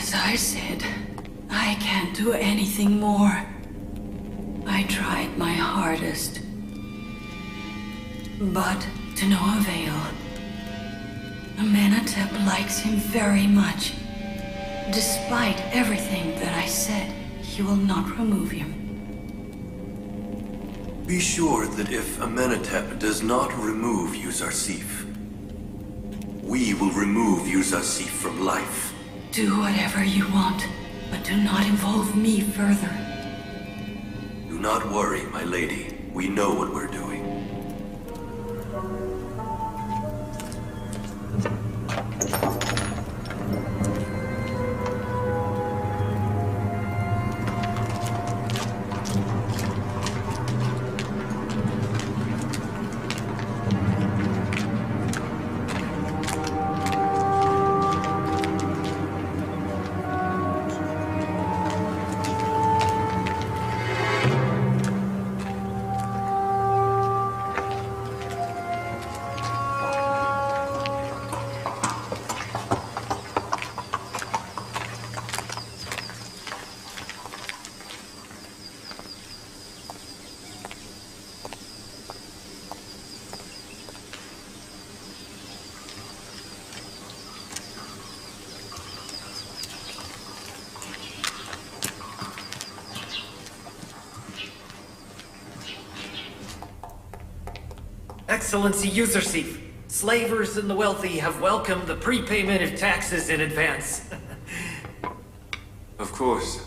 As I said, I can't do anything more. I tried my hardest. But to no avail. Amenhotep likes him very much. Despite everything that I said, he will not remove him. Be sure that if Amenhotep does not remove Yousuf, we will remove Yousuf from life. Do whatever you want, but do not involve me further. Do not worry, my lady. We know what we're doing. Excellency Yousuf, slavers and the wealthy have welcomed the prepayment of taxes in advance. Of course.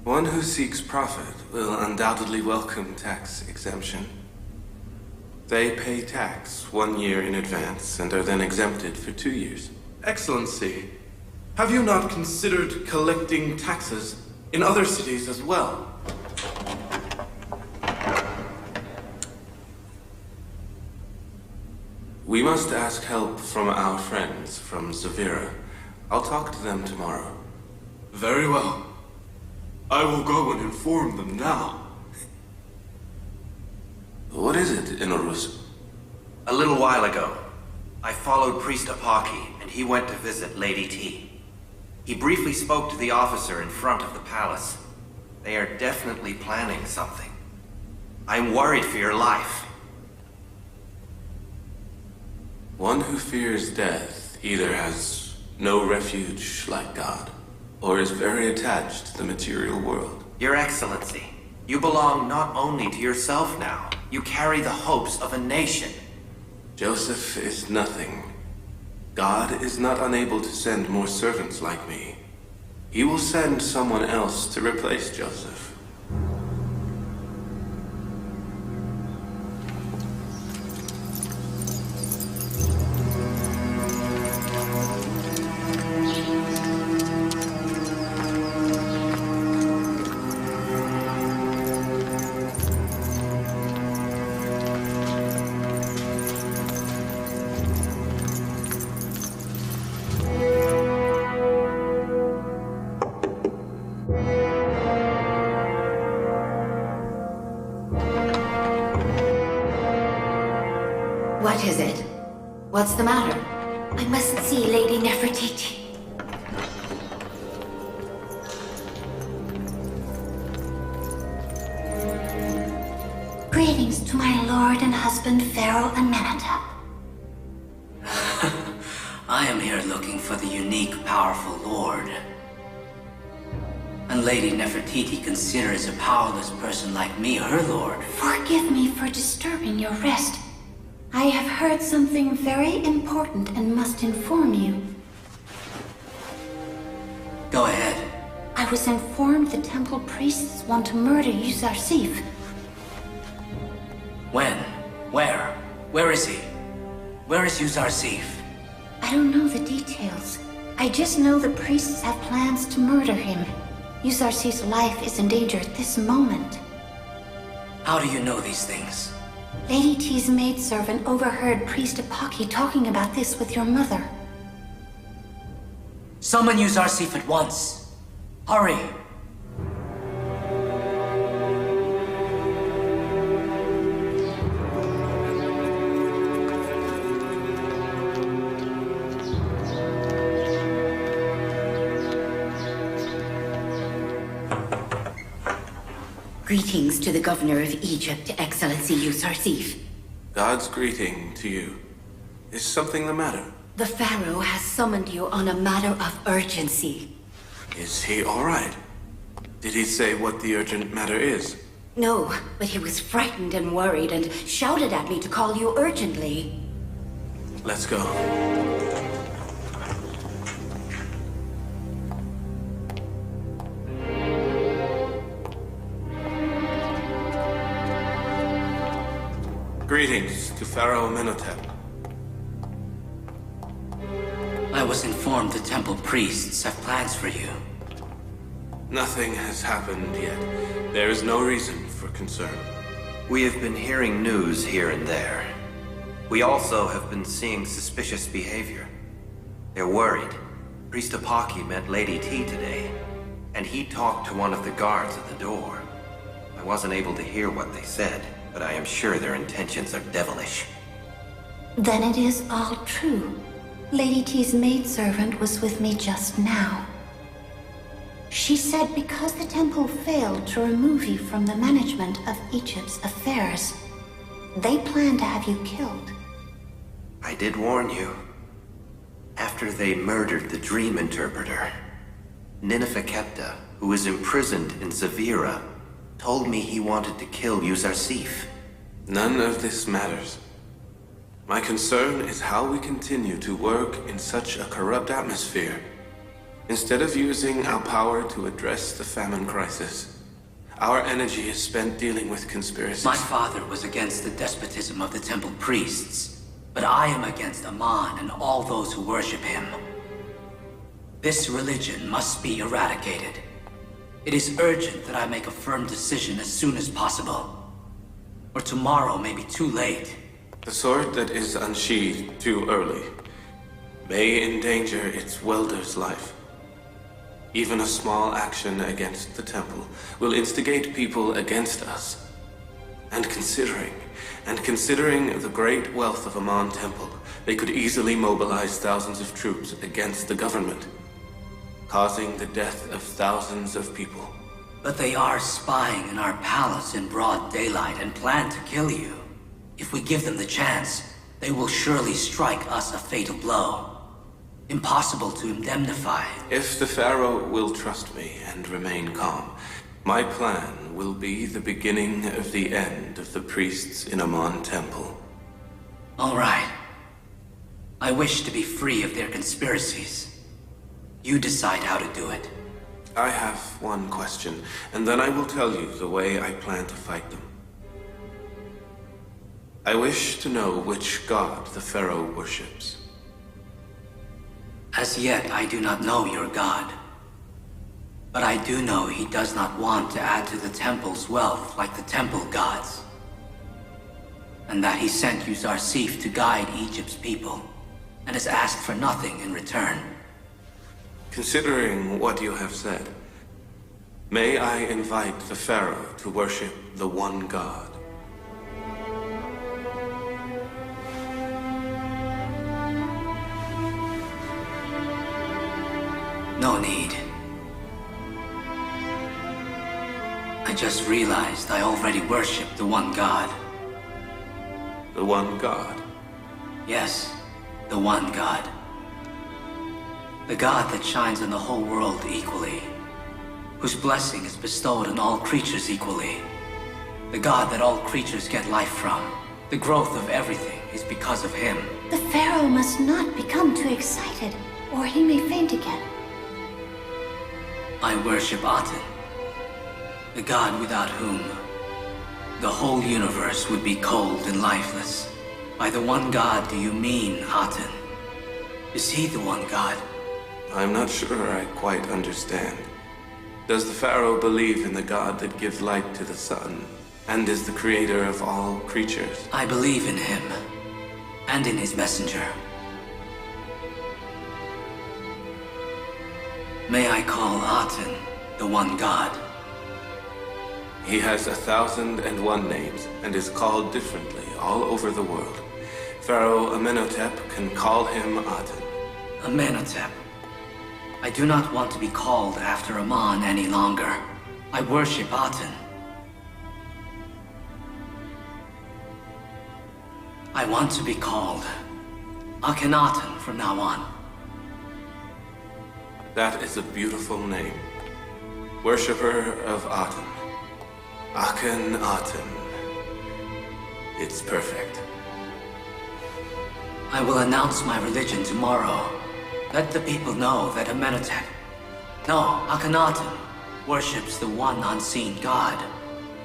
One who seeks profit will undoubtedly welcome tax exemption. They pay tax 1 year in advance and are then exempted for 2 years. Excellency, have you not considered collecting taxes in other cities as well? We must ask help from our friends from Zavira. I'll talk to them tomorrow. Very well. I will go and inform them now. What is it, Inorus? A little while ago, I followed Priest Apaki, and he went to visit Lady T. He briefly spoke to the officer in front of the palace. They are definitely planning something. I'm worried for your life. One who fears death either has no refuge like God, or is very attached to the material world. Your Excellency, you belong not only to yourself now, you carry the hopes of a nation. Joseph is nothing. God is not unable to send more servants like me. He will send someone else to replace Joseph. What is it? What's the matter? I must see Lady Nefertiti. Greetings to my lord and husband, Pharaoh Amenhotep. I am here looking for the unique, powerful lord. And Lady Nefertiti considers a powerless person like me her lord. Forgive me for disturbing your rest. I have heard something very important and must inform you. Go ahead. I was informed the temple priests want to murder Yousuf. When? Where? Where is he? Where is Yousuf? I don't know the details. I just know the priests have plans to murder him. Yousuf's life is in danger at this moment. How do you know these things? Lady T's maidservant overheard Priest Apaki talking about this with your mother. Summon Yousuf at once. Hurry! Greetings to the governor of Egypt, Excellency Yousuf. God's greeting to you. Is something the matter? The Pharaoh has summoned you on a matter of urgency. Is he all right? Did he say what the urgent matter is? No, but he was frightened and worried and shouted at me to call you urgently. Let's go. Greetings to Pharaoh Amenhotep. I was informed the temple priests have plans for you. Nothing has happened yet. There is no reason for concern. We have been hearing news here and there. We also have been seeing suspicious behavior. They're worried. Priest Apaki met Lady T today, and he talked to one of the guards at the door. I wasn't able to hear what they said, but I am sure their intentions are devilish. Then it is all true. Lady T's maidservant was with me just now. She said because the temple failed to remove you from the management of Egypt's affairs, they plan to have you killed. I did warn you. After they murdered the dream interpreter, Nineveh, who is imprisoned in Zavira, told me he wanted to kill Yousuf. None of this matters. My concern is how we continue to work in such a corrupt atmosphere. Instead of using our power to address the famine crisis, our energy is spent dealing with conspiracies. My father was against the despotism of the temple priests, but I am against Aman and all those who worship him. This religion must be eradicated. It is urgent that I make a firm decision as soon as possible, or tomorrow may be too late. The sword that is unsheathed too early may endanger its welder's life. Even a small action against the temple will instigate people against us. And considering the great wealth of Aman Temple, they could easily mobilize thousands of troops against the government, causing the death of thousands of people. But they are spying in our palace in broad daylight and plan to kill you. If we give them the chance, they will surely strike us a fatal blow. Impossible to indemnify. If the Pharaoh will trust me and remain calm, my plan will be the beginning of the end of the priests in Aman Temple. All right. I wish to be free of their conspiracies. You decide how to do it. I have one question, and then I will tell you the way I plan to fight them. I wish to know which god the Pharaoh worships. As yet, I do not know your god. But I do know he does not want to add to the temple's wealth like the temple gods. And that he sent Yousuf to guide Egypt's people, and has asked for nothing in return. Considering what you have said, may I invite the Pharaoh to worship the one god? No need. I just realized I already worship the one god. The one god? Yes, the one god. The god that shines on the whole world equally, whose blessing is bestowed on all creatures equally. The god that all creatures get life from. The growth of everything is because of him. The Pharaoh must not become too excited, or he may faint again. I worship Aten, the god without whom the whole universe would be cold and lifeless. By the one god do you mean Aten? Is he the one god? I'm not sure I quite understand. Does the Pharaoh believe in the god that gives light to the sun, and is the creator of all creatures? I believe in him, and in his messenger. May I call Aten the one god? He has 1,001 names, and is called differently all over the world. Pharaoh Amenhotep can call him Aten. Amenhotep. I do not want to be called after Aman any longer. I worship Aten. I want to be called Akhenaten from now on. That is a beautiful name. Worshipper of Aten. Akhenaten. It's perfect. I will announce my religion tomorrow. Let the people know that Amenhotep, no, Akhenaten, worships the one unseen god.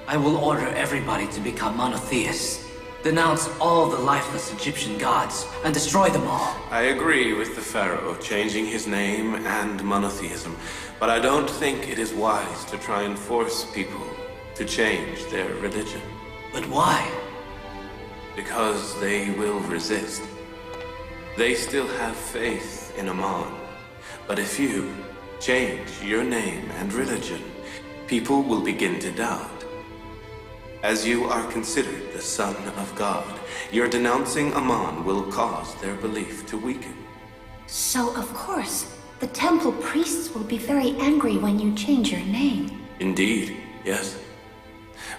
I will order everybody to become monotheists, denounce all the lifeless Egyptian gods, and destroy them all. I agree with the pharaoh changing his name and monotheism, but I don't think it is wise to try and force people to change their religion. But why? Because they will resist. They still have faith in Aman. But if you change your name and religion, people will begin to doubt. As you are considered the son of God, your denouncing Aman will cause their belief to weaken. So, of course, the temple priests will be very angry when you change your name. Indeed, yes.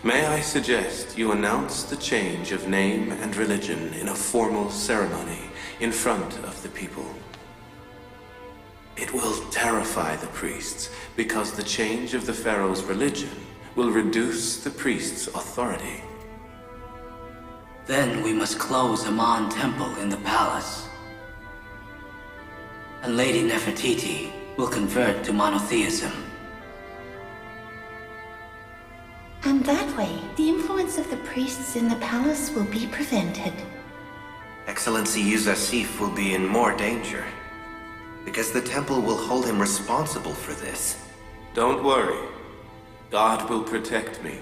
May I suggest you announce the change of name and religion in a formal ceremony in front of the people. It will terrify the priests because the change of the pharaoh's religion will reduce the priest's authority. Then we must close Aman Temple in the palace. And Lady Nefertiti will convert to monotheism. And that way, the influence of the priests in the palace will be prevented. Excellency Yousuf will be in more danger, because the temple will hold him responsible for this. Don't worry. God will protect me.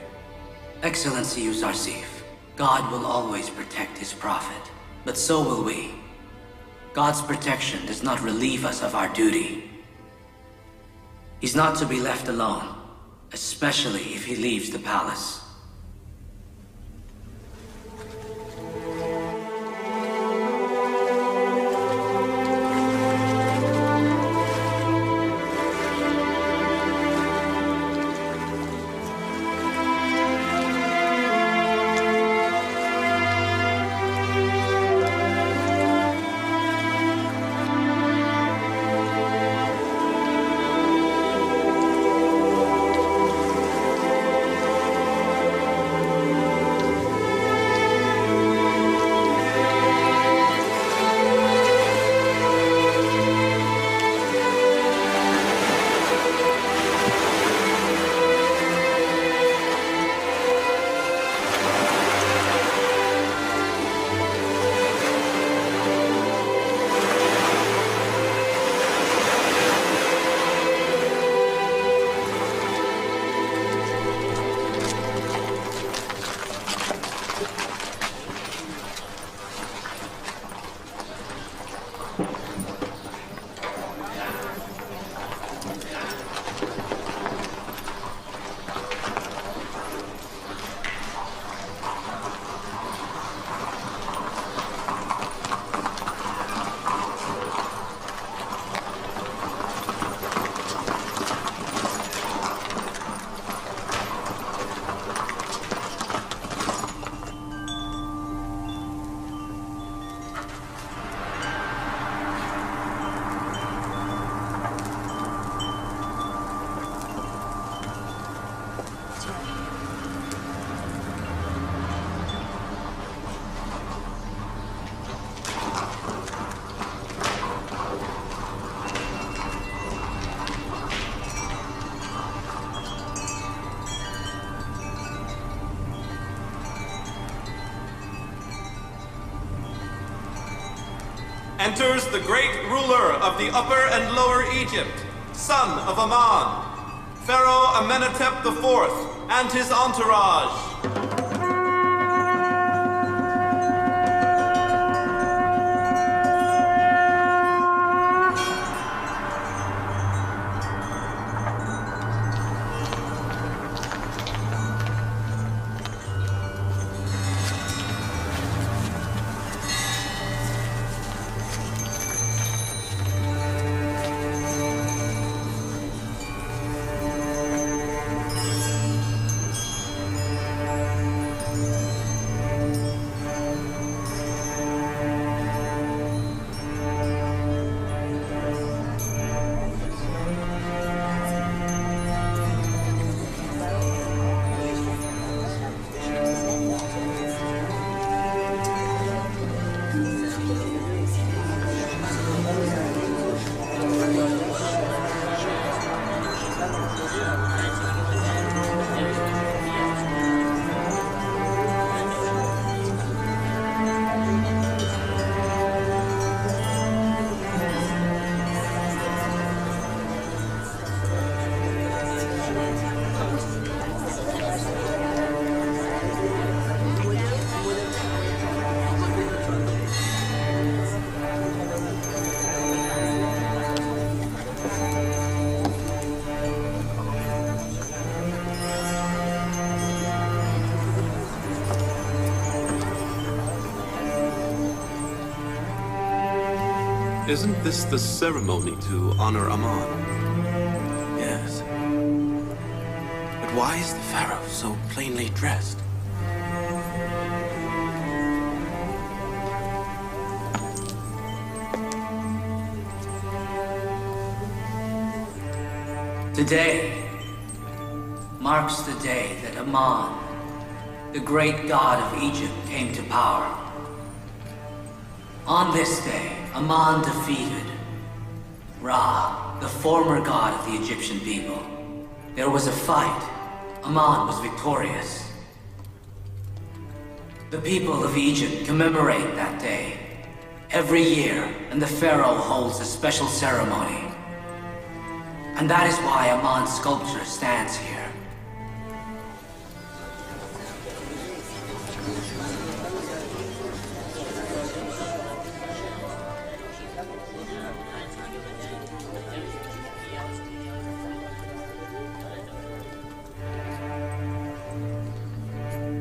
Excellency Yousuf, God will always protect his prophet, but so will we. God's protection does not relieve us of our duty. He's not to be left alone, especially if he leaves the palace. Enters the great ruler of the Upper and Lower Egypt, son of Aman, Pharaoh Amenhotep IV, and his entourage. Isn't this the ceremony to honor Amon? Yes. But why is the pharaoh so plainly dressed? Today marks the day that Amon, the great god of Egypt, came to power. On this day, Amon defeated Ra, the former god of the Egyptian people. There was a fight. Amon was victorious. The people of Egypt commemorate that day every year, and the pharaoh holds a special ceremony. And that is why Amon's sculpture stands here.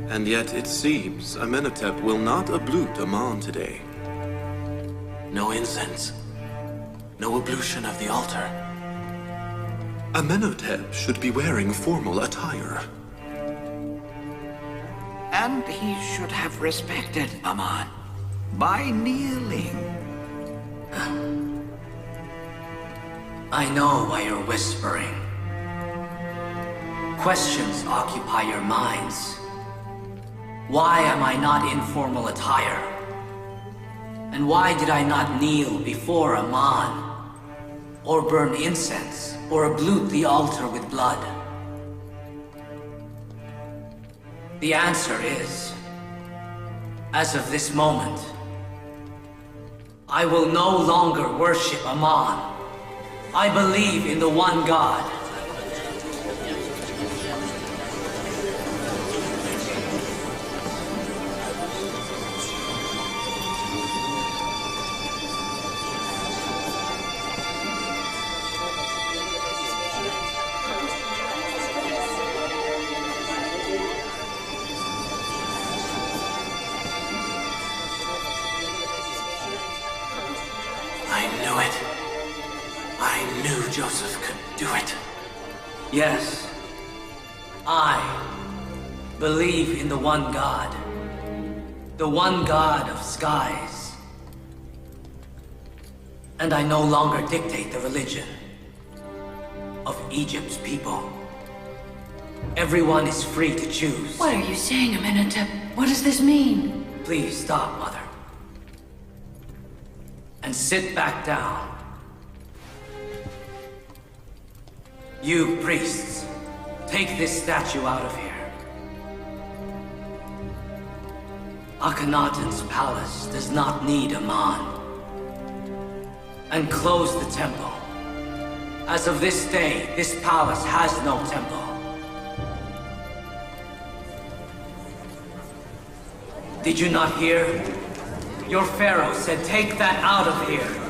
And yet it seems Amenhotep will not ablute Amon today. No incense. No ablution of the altar. Amenhotep should be wearing formal attire. And he should have respected Amon by kneeling. I know why you're whispering. Questions occupy your minds. Why am I not in formal attire? And why did I not kneel before Amon? Or burn incense? Or ablute the altar with blood? The answer is, as of this moment, I will no longer worship Amon. I believe in the one God. Yousuf could do it. Yes. I believe in the one God. The one God of skies. And I no longer dictate the religion of Egypt's people. Everyone is free to choose. What are you saying, Amenhotep? What does this mean? Please stop, Mother. And sit back down. You priests, take this statue out of here. Akhenaten's palace does not need Amon. And close the temple. As of this day, this palace has no temple. Did you not hear? Your pharaoh said, take that out of here.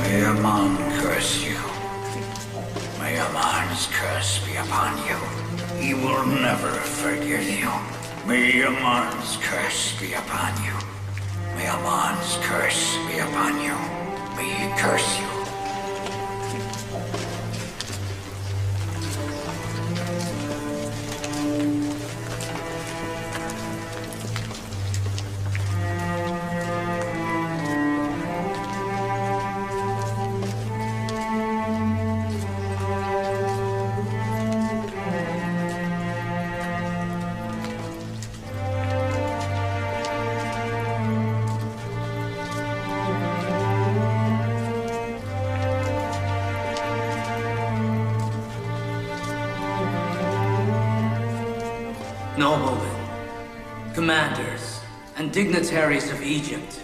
May Amon curse you. May Amon's curse be upon you. He will never forgive you. May Amon's curse be upon you. May Amon's curse be upon you. May he curse you. noblemen, commanders, and dignitaries of Egypt.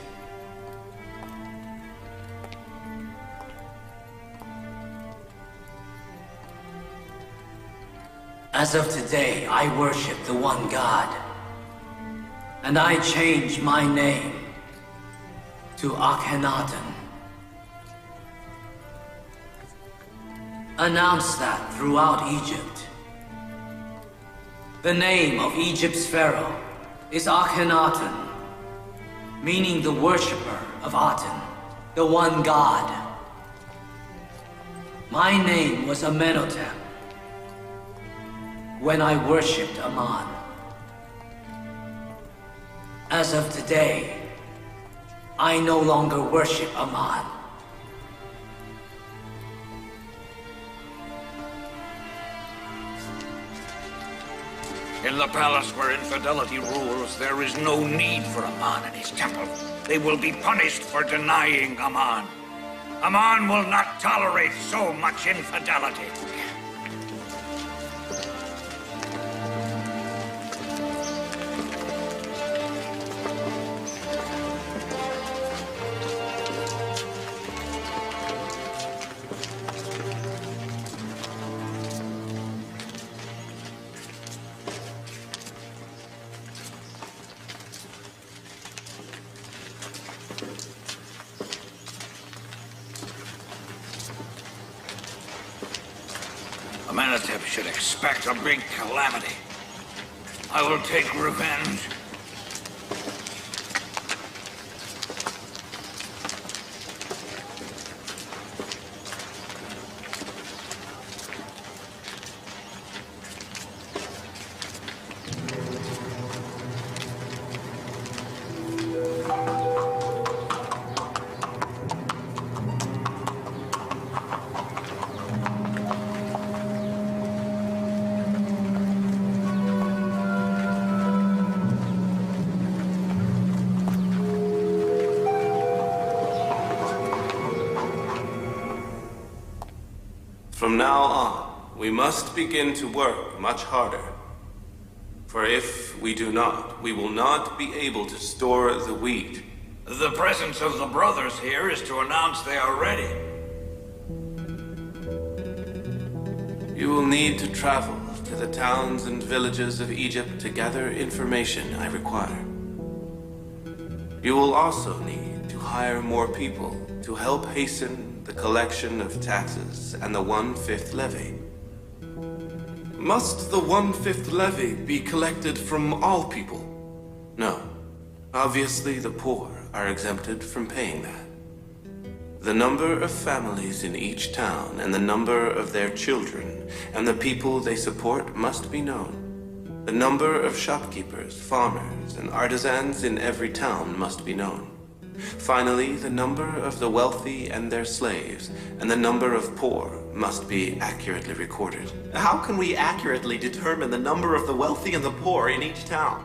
As of today, I worship the one God, and I change my name to Akhenaten. Announce that throughout Egypt. The name of Egypt's pharaoh is Akhenaten, meaning the worshipper of Aten, the one God. My name was Amenhotep when I worshipped Aman. As of today, I no longer worship Aman. In the palace where infidelity rules, there is no need for Aman and his temple. They will be punished for denying Aman. Aman will not tolerate so much infidelity. Amenhotep should expect a big calamity. I will take revenge. From now on, we must begin to work much harder. For if we do not, we will not be able to store the wheat. The presence of the brothers here is to announce they are ready. You will need to travel to the towns and villages of Egypt to gather information I require. You will also need to hire more people to help hasten the collection of taxes and the 1/5 levy. Must the 1/5 levy be collected from all people? No. Obviously, the poor are exempted from paying that. The number of families in each town and the number of their children and the people they support must be known. The number of shopkeepers, farmers, and artisans in every town must be known. Finally, the number of the wealthy and their slaves, and the number of poor must be accurately recorded. How can we accurately determine the number of the wealthy and the poor in each town?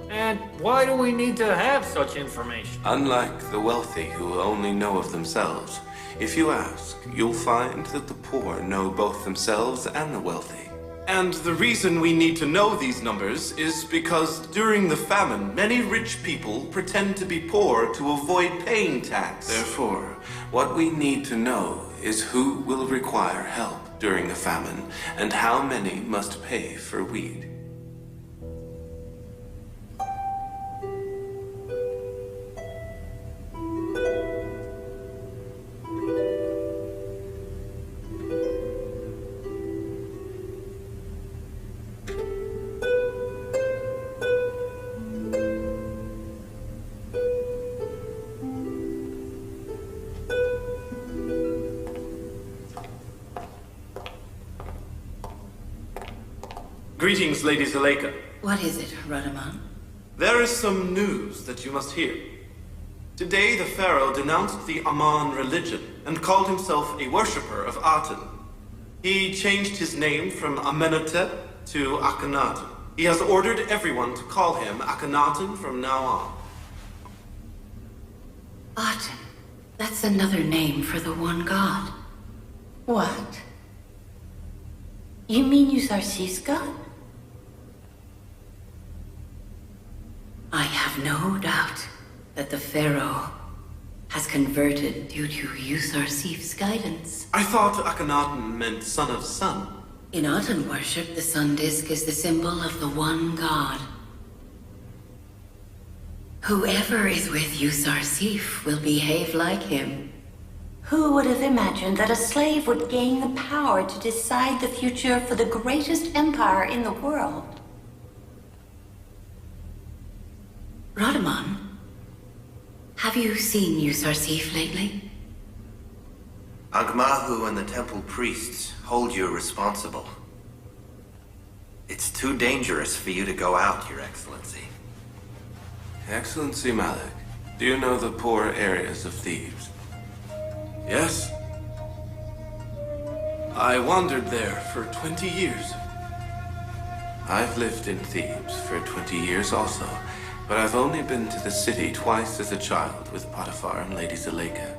And why do we need to have such information? Unlike the wealthy who only know of themselves, if you ask, you'll find that the poor know both themselves and the wealthy. And the reason we need to know these numbers is because during the famine, many rich people pretend to be poor to avoid paying tax. Therefore, what we need to know is who will require help during the famine and how many must pay for wheat. Greetings, Lady Zuleika. What is it, Radaman? There is some news that you must hear. Today, the Pharaoh denounced the Aman religion and called himself a worshipper of Aten. He changed his name from Amenhotep to Akhenaten. He has ordered everyone to call him Akhenaten from now on. Aten. That's another name for the one god. What? You mean Yousuf's god? I have no doubt that the Pharaoh has converted due to Yousuf's guidance. I thought Akhenaten meant son of sun. In Aten worship, the sun disk is the symbol of the one god. Whoever is with Yousuf will behave like him. Who would have imagined that a slave would gain the power to decide the future for the greatest empire in the world? Radaman, have you seen Yousuf lately? Ankh-Mahu and the temple priests hold you responsible. It's too dangerous for you to go out, Your Excellency. Excellency Malik, do you know the poor areas of Thebes? Yes. I wandered there for 20 years. I've lived in Thebes for 20 years also, but I've only been to the city twice as a child with Potiphar and Lady Zuleika.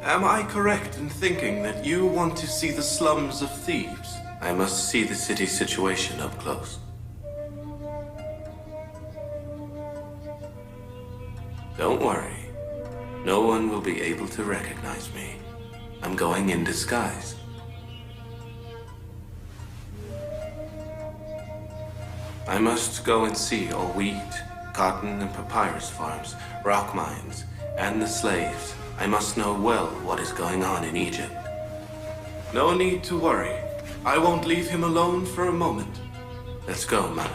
Am I correct in thinking that you want to see the slums of Thebes? I must see the city situation up close. Don't worry. No one will be able to recognize me. I'm going in disguise. I must go and see all wheat, cotton and papyrus farms, rock mines, and the slaves. I must know well what is going on in Egypt. No need to worry. I won't leave him alone for a moment. Let's go, Malik.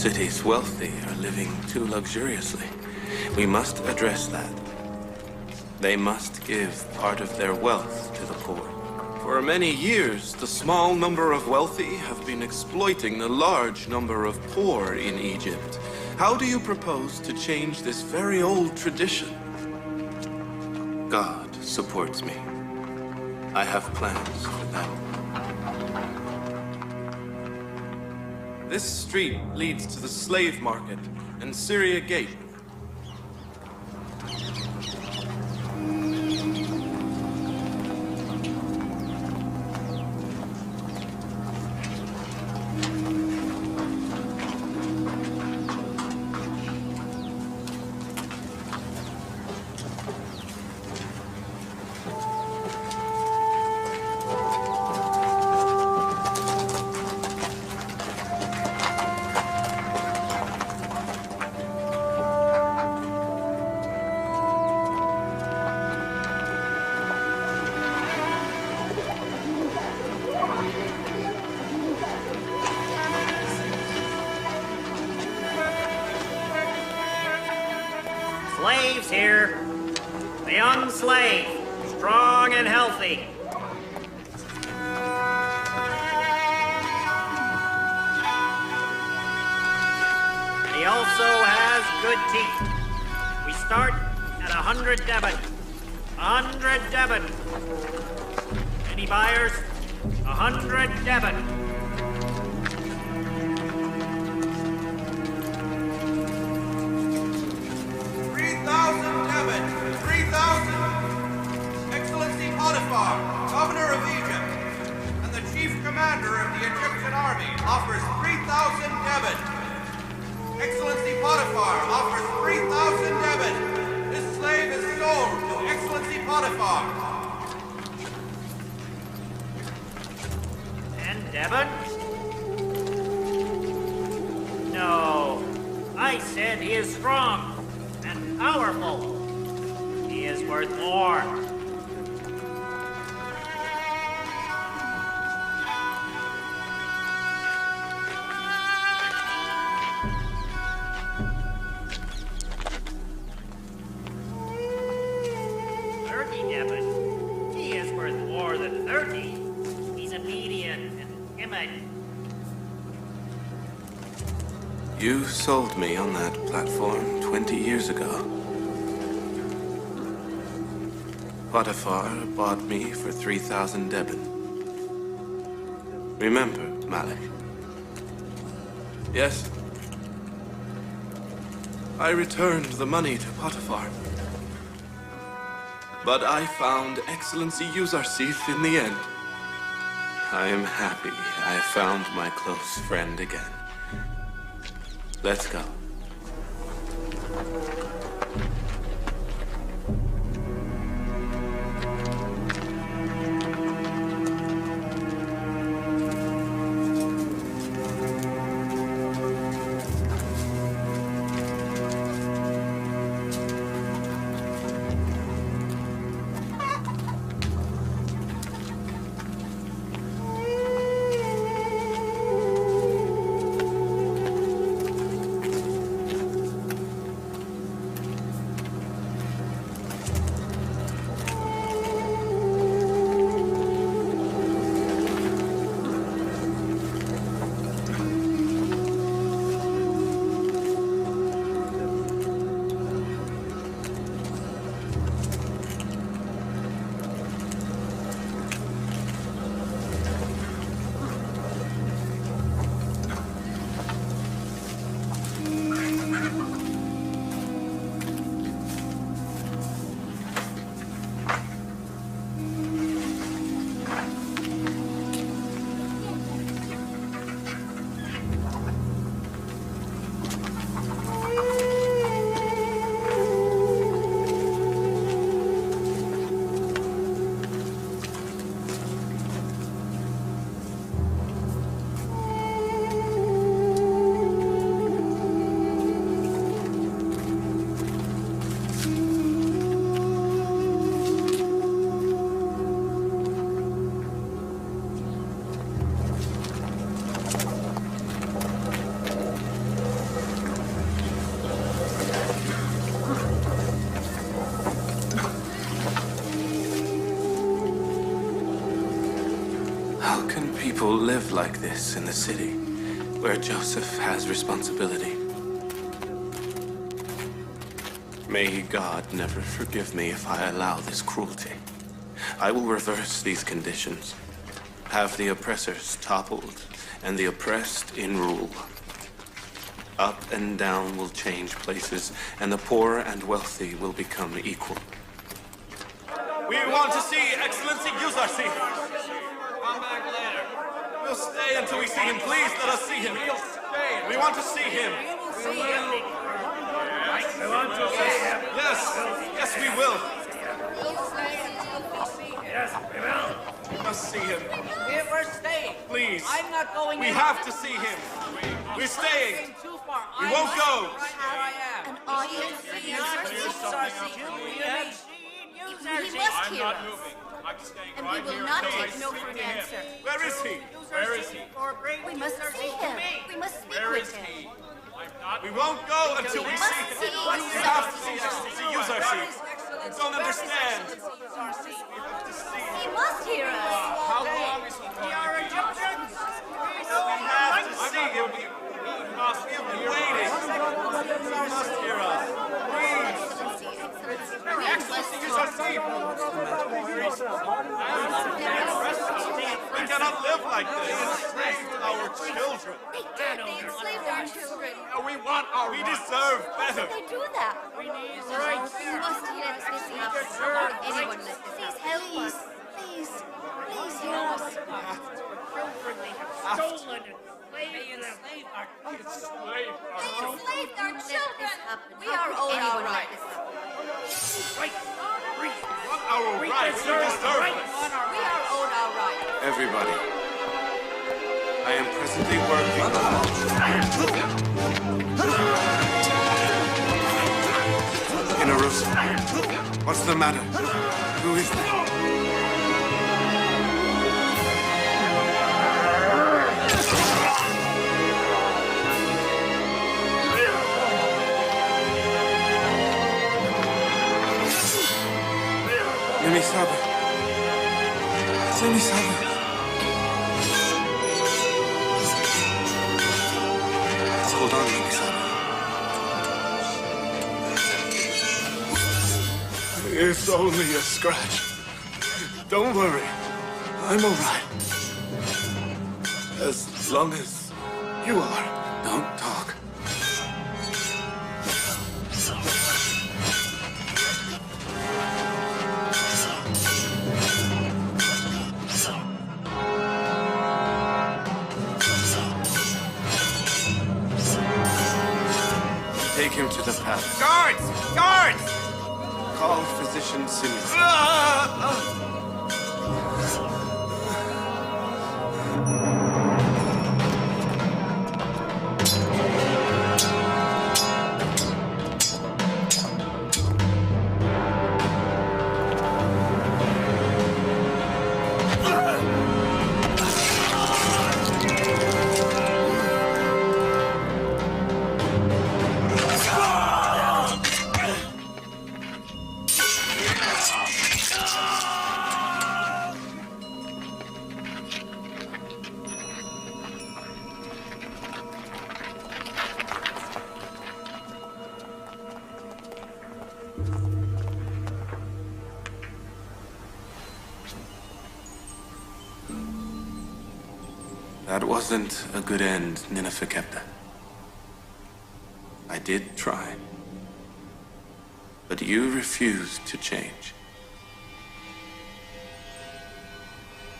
Cities wealthy are living too luxuriously. We must address that. They must give part of their wealth to the poor. For many years, the small number of wealthy have been exploiting the large number of poor in Egypt. How do you propose to change this very old tradition? God supports me. I have plans for that. This street leads to the slave market and Syria Gate. slaves here. A young slave, strong and healthy. And he also has good teeth. We start at 100 debit. 100 debit. Any buyers? 100 debit. Excellency Potiphar, Governor of Egypt, and the Chief Commander of the Egyptian Army offers 3,000 debit. Excellency Potiphar offers 3,000 debit. This slave is sold to Excellency Potiphar. And debit? No. I said he is strong and powerful. He is worth more. He is worth more than 30. He's obedient and timid. You sold me on that platform 20 years ago. Potiphar bought me for 3,000 debit. Remember, Malik? Yes. I returned the money to Potiphar. But I found Excellency Yousuf in the end. I am happy I found my close friend again. Let's go. People live like this in the city, where Joseph has responsibility. May God never forgive me if I allow this cruelty. I will reverse these conditions, have the oppressors toppled, and the oppressed in rule. Up and down will change places, and the poor and wealthy will become equal. We want to see Excellency Yousuf. Come back later. We'll stay until we see him. Please let us see him. We'll stay. We want to see him. We want to see him. Yes. Yes, we will. Yes, we will. We must see him. We're staying. Please. I'm not going. We have to see him. We're staying. Too far. We won't go. Right where I am. An audience for He must hear us. And we will not take no for an answer. Where is he? Where is he? We must see him. We must speak with him. We won't go until we see him. We have to see Excellency. Use our sheep. You don't understand. We have to see him. He must hear us. How long is he going to be? We have to see him. We must be waiting. He must hear us. Please. Excellency, use our sheep. We cannot live like this. They enslaved our children. They enslaved our children. We want our We deserve better. They do that. We need rights. You must hear us. This is not anyone like this. Please help us. Please. Please hear us. Stolen and enslaved our They enslaved our children. We are owed our rights. Want our rights. We deserve it. We are owed our rights. Everybody, I am presently working. Inarusa, what's the matter? Who is that? Mimi-sama. Mimi-sama. Hold on, Mimi-sama. It's only a scratch. Don't worry. I'm all right. As long as you are. Don't talk. Take him to the palace. Guards! Guards! Call physician Simmons. That wasn't a good end, Ninefekepta. I did try. But you refused to change.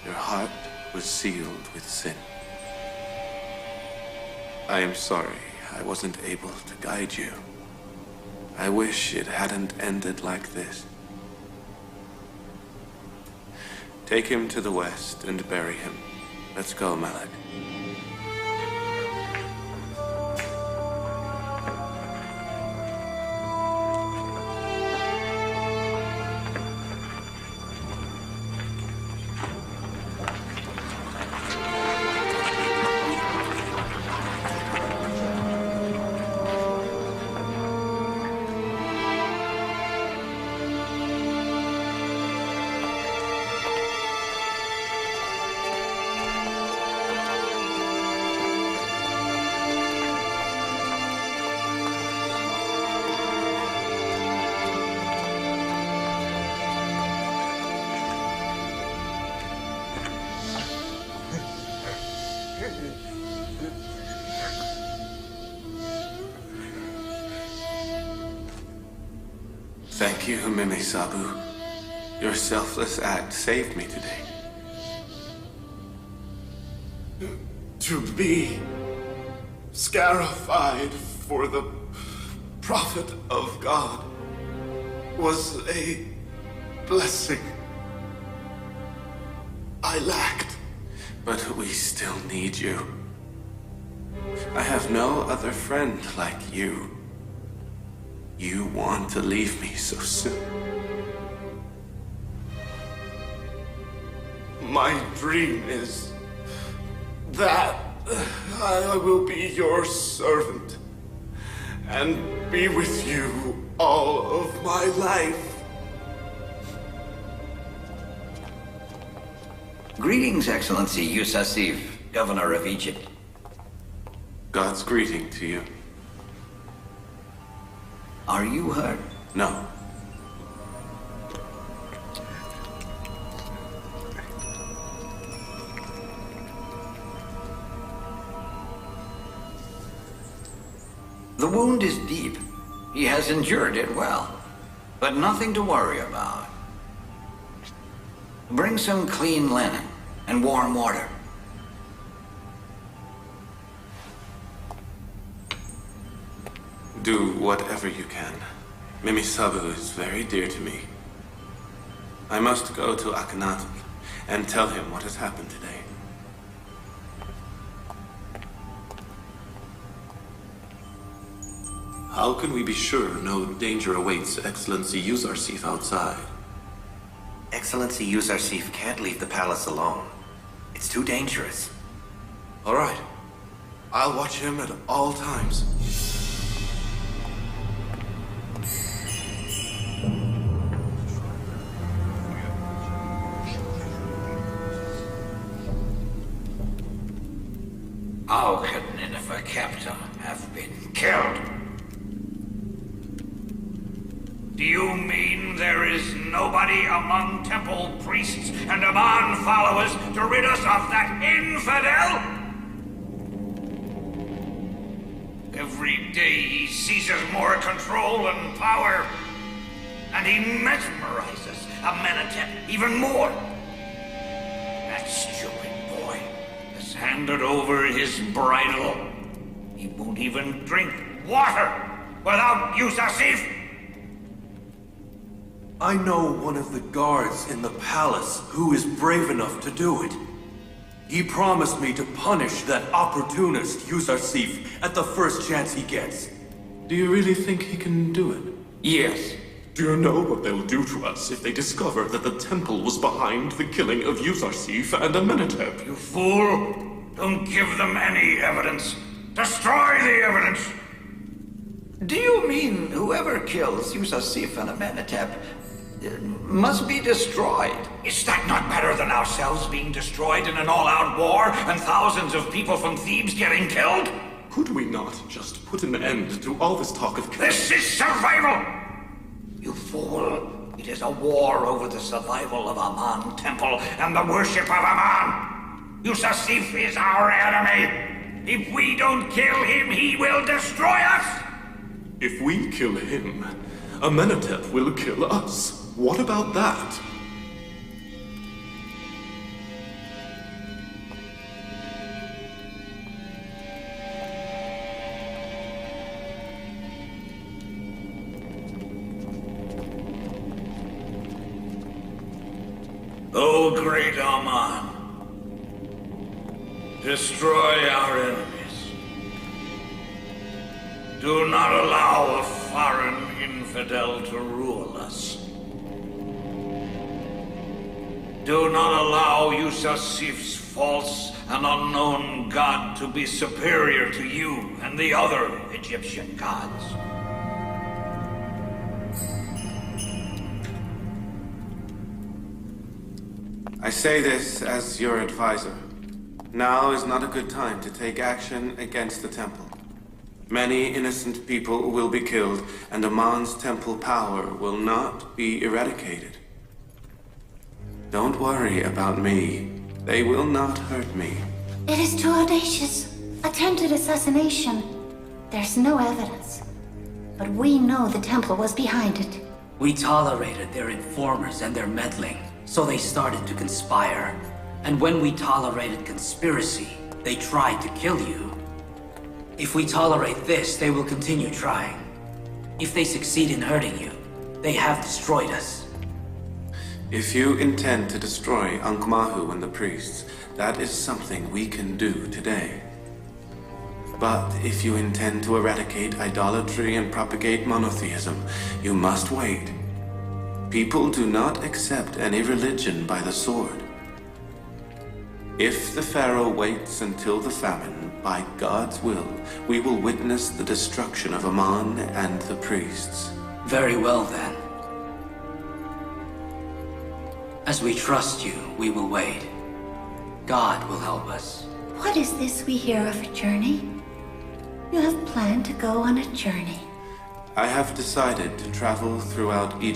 Your heart was sealed with sin. I am sorry I wasn't able to guide you. I wish it hadn't ended like this. Take him to the west and bury him. Let's go, Malak. Thank you, Mimi Sabu. Your selfless act saved me today. To be scarified for the prophet of God was a blessing I lacked. But we still need you. I have no other friend like you. You want to leave me so soon. My dream is that I will be your servant and be with you all of my life. Greetings, Excellency Yousuf, Governor of Egypt. God's greeting to you. Are you hurt? No. The wound is deep. He has endured it well, but nothing to worry about. Bring some clean linen and warm water. Do whatever you can. Mimi Sabu is very dear to me. I must go to Akhenaten and tell him what has happened today. How can we be sure no danger awaits Excellency Yousuf outside? Excellency Yousuf can't leave the palace alone. It's too dangerous. All right. I'll watch him at all times. How could Nineveh Captain have been killed? Do you mean there is nobody among temple priests and Aman followers to rid us of that infidel? Every day he seizes more control and power, and he mesmerizes Amenhotep even more. That stupid boy has handed over his bridle. He won't even drink water without Yousuf. I know one of the guards in the palace who is brave enough to do it. He promised me to punish that opportunist, Yousuf, at the first chance he gets. Do you really think he can do it? Yes. Do you know what they'll do to us if they discover that the temple was behind the killing of Yousuf and Amenhotep? You fool! Don't give them any evidence. Destroy the evidence! Do you mean whoever kills Yousuf and Amenhotep must be destroyed? Is that not better than ourselves being destroyed in an all-out war and thousands of people from Thebes getting killed? Could we not just put an end to all this talk of killing? This is survival! You fool! It is a war over the survival of Aman Temple and the worship of Aman! Yousuf is our enemy! If we don't kill him, he will destroy us! If we kill him, Amenhotep will kill us. What about that? O great Aman, destroy our enemies. Do not allow a foreign infidel to rule us. Do not allow Yousuf's false and unknown god to be superior to you and the other Egyptian gods. I say this as your advisor. Now is not a good time to take action against the temple. Many innocent people will be killed, and Amon's temple power will not be eradicated. Don't worry about me. They will not hurt me. It is too audacious. Attempted assassination. There's no evidence. But we know the temple was behind it. We tolerated their informers and their meddling, so they started to conspire. And when we tolerated conspiracy, they tried to kill you. If we tolerate this, they will continue trying. If they succeed in hurting you, they have destroyed us. If you intend to destroy Ankh-Mahu and the priests, that is something we can do today. But if you intend to eradicate idolatry and propagate monotheism, you must wait. People do not accept any religion by the sword. If the Pharaoh waits until the famine, by God's will, we will witness the destruction of Amon and the priests. Very well, then. As we trust you, we will wait. God will help us. What is this we hear of a journey? You have planned to go on a journey. I have decided to travel throughout Egypt.